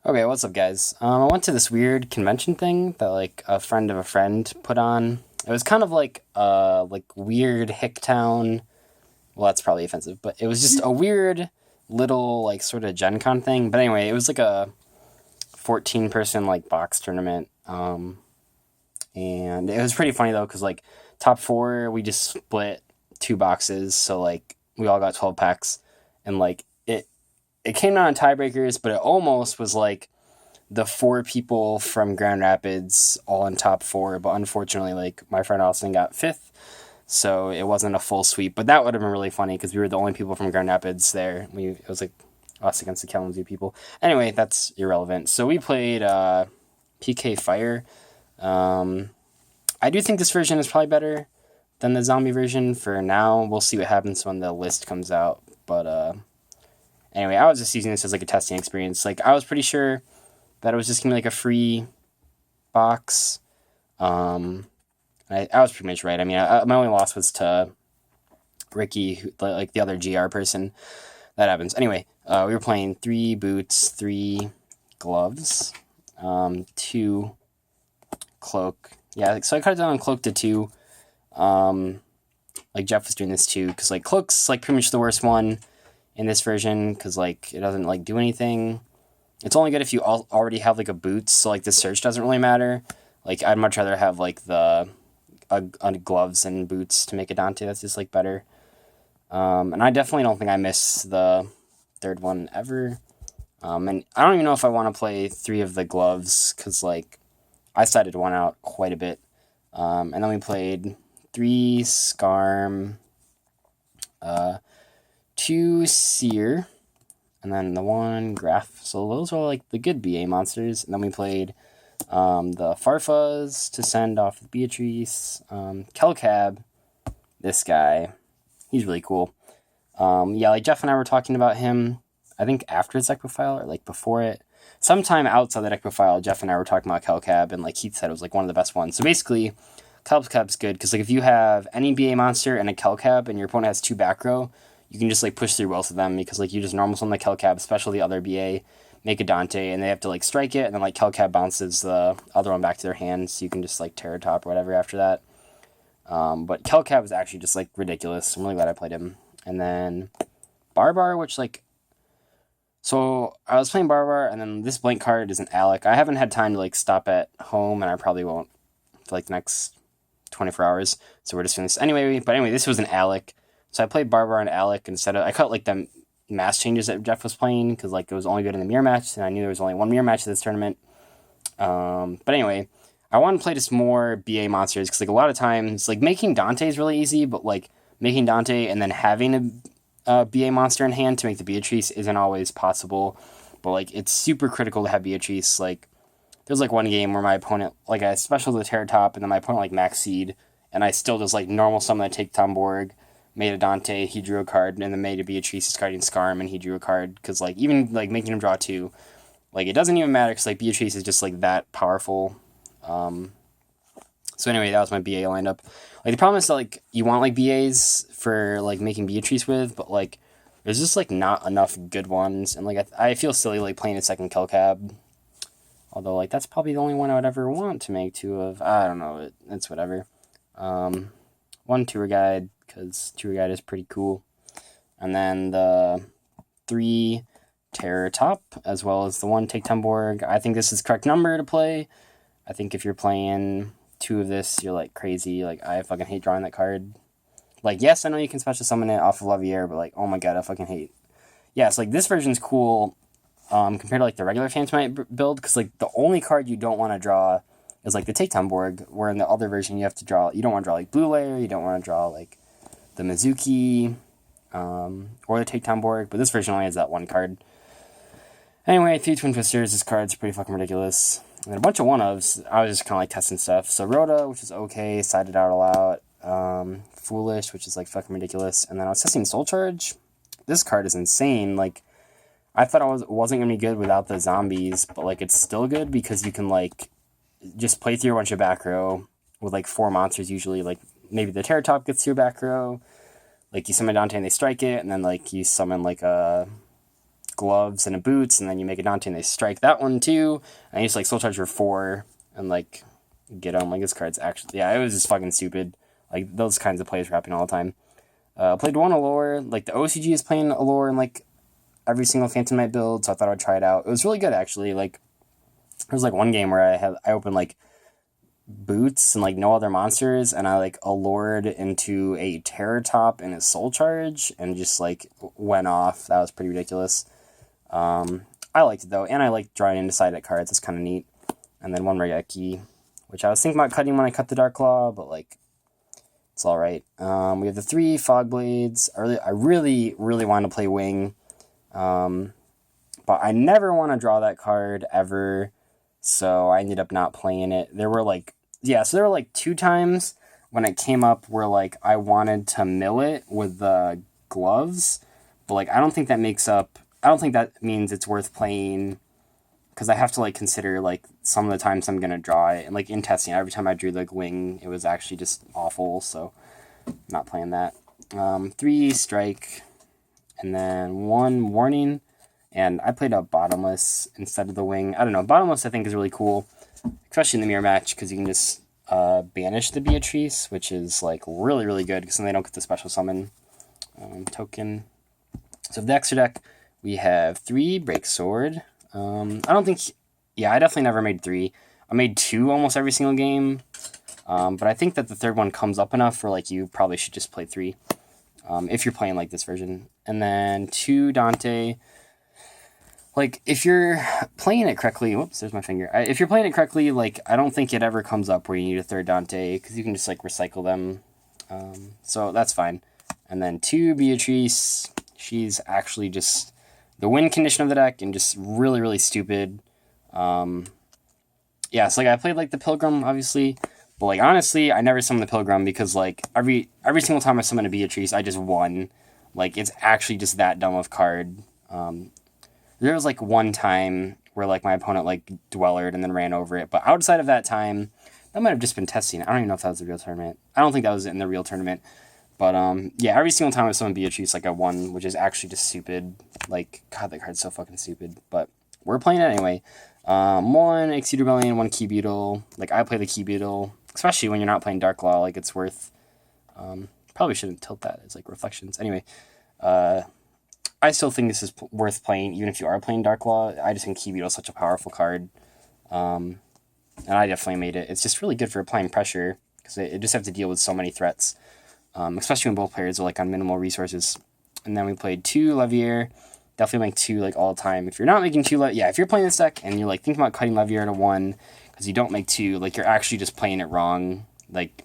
Okay, what's up, guys? I went to this weird convention thing that like a friend of a friend put on. It was kind of like weird Hicktown. Well, that's probably offensive, but it was just a weird little like sort of Gen Con thing. But anyway, it was like a 14-person like box tournament. And it was pretty funny though, because like top four, we just split two boxes, so like we all got 12 packs, and like it came down to tiebreakers, but it almost was like the four people from Grand Rapids all in top four, but unfortunately, like my friend Austin got fifth, so it wasn't a full sweep. But that would have been really funny because we were the only people from Grand Rapids there. It was like us against the Kalamazoo people. Anyway, that's irrelevant. So we played PK Fire. Um, I do think this version is probably better than the zombie version for now. We'll see what happens when the list comes out. But anyway, I was just using this as like a testing experience. Like I was pretty sure that it was just gonna be like a free box. I was pretty much right. I mean, my only loss was to Ricky, like the other GR person. That happens. Anyway, we were playing 3 boots, 3 gloves, 2 cloak. Yeah, so I cut it down on cloak to 2. Like Jeff was doing this too, because like cloak's like pretty much the worst one in this version, because like it doesn't like do anything. It's only good if you already have like a boots, so like the search doesn't really matter. Like I'd much rather have like the gloves and boots to make a Dante. That's just like better. And I definitely don't think I miss the third one ever. And I don't even know if I want to play 3 of the gloves, because like I sided one out quite a bit. And then we played 3 Scarm, 2 Seer, and then the 1 Graph. So those are like the good BA monsters. And then we played the Farfas to send off with Beatrice. Calcab, this guy, he's really cool. Yeah, like Jeff and I were talking about him, I think after his deck profile or like before it. Sometime outside the deck profile, Jeff and I were talking about Calcab, and like Keith said it was like one of the best ones. So basically, Calcab's good because like if you have any BA monster and a Calcab and your opponent has 2 back row, you can just like push through both of them, because like you just normal summon the Calcab, especially the other BA, make a Dante, and they have to like strike it, and then like Calcab bounces the other one back to their hand, so you can just like Terror Top or whatever after that. But Calcab is actually just like ridiculous. I'm really glad I played him. And then Barbar, which like, so I was playing Barbar, and then this blank card is an Alec. I haven't had time to like stop at home, and I probably won't for like the next 24 hours. So we're just doing this anyway. But anyway, this was an Alec. So I played Barbar and Alec instead of, I cut like the mass changes that Jeff was playing, because like it was only good in the mirror match, and I knew there was only one mirror match of this tournament. But anyway, I want to play just more BA monsters, because like a lot of times like making Dante is really easy, but like making Dante and then having a BA monster in hand to make the Beatrice isn't always possible. But like it's super critical to have Beatrice. Like there's like one game where my opponent, like I special the Terror Top, and then my opponent like max seed, and I still just like normal summon the Take Tomborg, made a Dante, he drew a card, and then made a Beatrice discarding Scarm, and he drew a card, because like even like making him draw 2, like it doesn't even matter, because like Beatrice is just like that powerful. So anyway, that was my BA lineup. Like the problem is that like you want like BAs for like making Beatrice with, but like there's just like not enough good ones, and like I feel silly like playing a second Calcab. Although like that's probably the only one I would ever want to make 2 of. I don't know, it's whatever. 1 tour guide, because tour guide is pretty cool, and then the 3 Terror Top, as well as the 1 Take Tomborg. I think this is the correct number to play. I think if you're playing 2 of this, you're like crazy. Like I fucking hate drawing that card. Like yes, I know you can special summon it off of Levier, but like oh my god, I fucking hate. Yeah, it's like this version's cool compared to like the regular Phantomite build, because like the only card you don't want to draw is like the Take Tomborg, where in the other version you have to draw. You don't want to draw like Blue Layer. You don't want to draw like the Mizuki or the Take Tomborg, but this version only has that one card. Anyway, 3 Twin Twisters. This card's pretty fucking ridiculous. And then a bunch of 1-ofs. I was just kind of like testing stuff. So Rhoda, which is okay, sided out a lot. Foolish, which is like fucking ridiculous. And then I was testing Soul Charge. This card is insane. Like I thought wasn't gonna be good without the zombies, but like it's still good because you can like just play through a bunch of back row with like 4 monsters usually. Like maybe the Terror Top gets through back row. Like you summon Dante and they strike it, and then like you summon like a gloves and a boots, and then you make a Dante and they strike that one too. And I used to like soul charge for 4 and like get them. Like this card's actually, yeah, it was just fucking stupid. Like those kinds of plays were happening all the time. Played one Allure. Like the OCG is playing Allure in like every single Phantom Knight build, so I thought I'd try it out. It was really good actually. Like there was like one game where I opened like boots and like no other monsters, and I like allured into a Terror Top and a Soul Charge and just like went off. That was pretty ridiculous. I liked it though, and I like drawing into side deck cards. It's kind of neat. And then one Regeki, which I was thinking about cutting when I cut the Dark Claw, but like it's all right. We have the 3 Fog Blades. I really want to play Wing, but I never want to draw that card ever. So I ended up not playing it. There were like 2 times when it came up where like I wanted to mill it with the gloves, but like I don't think that means it's worth playing, because I have to like consider like some of the times I'm gonna draw it, and like in testing every time I drew the Wing it was actually just awful, so not playing that. 3 Strike, and then 1 Warning. And I played a Bottomless instead of the Wing. I don't know. Bottomless, I think, is really cool, especially in the mirror match, because you can just banish the Beatrice, which is like really, really good, because then they don't get the special summon token. So for the extra deck, we have 3 Break Sword. I definitely never made 3. I made 2 almost every single game, but I think that the third one comes up enough where like you probably should just play 3 if you're playing like this version. And then 2 Dante. Like, if you're playing it correctly... Whoops, there's my finger. If you're playing it correctly, like, I don't think it ever comes up where you need a third Dante, because you can just, like, recycle them. So that's fine. And then 2 Beatrice. She's actually just the win condition of the deck and just really, really stupid. So, like, I played, like, the Pilgrim, obviously. But, like, honestly, I never summoned the Pilgrim because, like, every single time I summoned a Beatrice, I just won. Like, it's actually just that dumb of card. There was, like, one time where, like, my opponent, like, dwellered and then ran over it. But outside of that time, that might have just been testing. I don't even know if that was the real tournament. I don't think that was in the real tournament. But, every single time I summoned Beatrice, like, I won, which is actually just stupid. Like, God, that card's so fucking stupid. But we're playing it anyway. 1 Exceed Rebellion, 1 Key Beetle. Like, I play the Key Beetle, especially when you're not playing Dark Claw. Like, it's worth... probably shouldn't tilt that. It's, like, reflections. Anyway, I still think this is worth playing, even if you are playing Dark Claw. I just think Key Beetle is such a powerful card. And I definitely made it. It's just really good for applying pressure, because it just have to deal with so many threats. Especially when both players are like on minimal resources. And then we played 2 Levier. Definitely make 2 like all the time. If you're not making 2, if you're playing this deck and you're like thinking about cutting Levier to 1 because you don't make 2, like you're actually just playing it wrong. Like,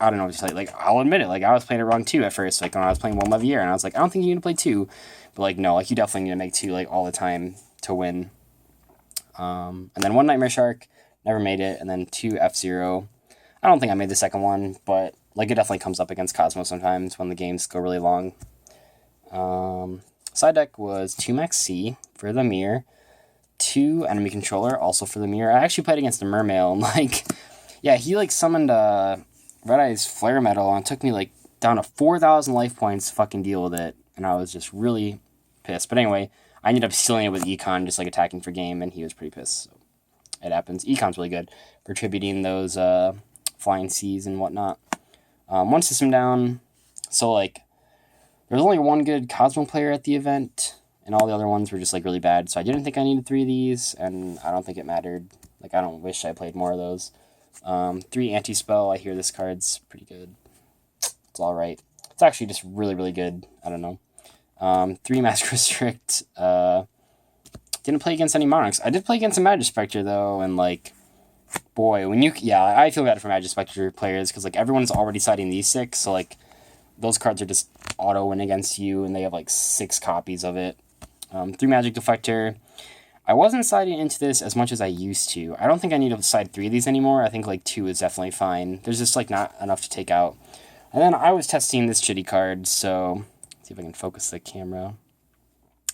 I don't know what to say. Like, I'll admit it. Like, I was playing it wrong too at first. Like, when I was playing 1 Levier, and I was like, I don't think you need to play 2. But, like, no, like, you definitely need to make 2, like, all the time to win. And then 1 Nightmare Shark. Never made it. And then 2 F-Zero. I don't think I made the second one, but, like, it definitely comes up against Cosmos sometimes when the games go really long. Side deck was 2 Max C for the mirror. 2 Enemy Controller, also for the mirror. I actually played against the Mermail, and, like, yeah, he, like, summoned, Red Eye's Flare Metal, and it took me, like, down to 4,000 life points to fucking deal with it, and I was just really pissed. But anyway, I ended up stealing it with Econ, just, like, attacking for game, and he was pretty pissed, so it happens. Econ's really good for attributing those, Flying Seas and whatnot. 1 system down, so, like, there was only 1 good Cosmo player at the event, and all the other ones were just, like, really bad, so I didn't think I needed 3 of these, and I don't think it mattered. Like, I don't wish I played more of those. 3 Anti-Spell, I hear this card's pretty good. It's alright. It's actually just really, really good. I don't know. 3 Mask Restrict. Didn't play against any Monarchs. I did play against a Magic Spectre, though, and, like, boy, when you... Yeah, I feel bad for Magic Spectre players, because, like, everyone's already siding these 6, so, like, those cards are just auto-win against you, and they have, like, 6 copies of it. 3 Magic Deflector. I wasn't siding into this as much as I used to. I don't think I need to side 3 of these anymore. I think, like, 2 is definitely fine. There's just, like, not enough to take out. And then I was testing this shitty card, so... Let's see if I can focus the camera.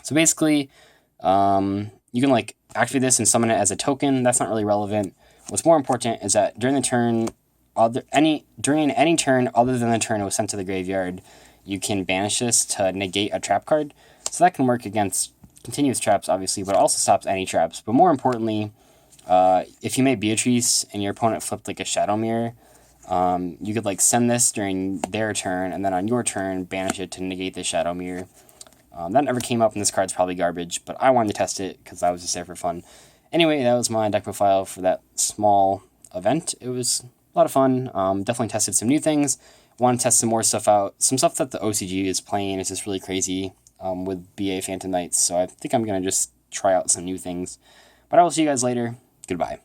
So basically, you can, like, activate this and summon it as a token. That's not really relevant. What's more important is that during the turn... during any turn other than the turn it was sent to the graveyard, you can banish this to negate a trap card. So that can work against continuous traps, obviously, but it also stops any traps. But more importantly, if you made Beatrice and your opponent flipped like a Shadow Mirror, you could like send this during their turn, and then on your turn, banish it to negate the Shadow Mirror. That never came up, and this card's probably garbage, but I wanted to test it because I was just there for fun. Anyway, that was my deck profile for that small event. It was a lot of fun. Definitely tested some new things. Want to test some more stuff out. Some stuff that the OCG is playing is just really crazy with BA Phantom Knights, so I think I'm going to just try out some new things. But I will see you guys later. Goodbye.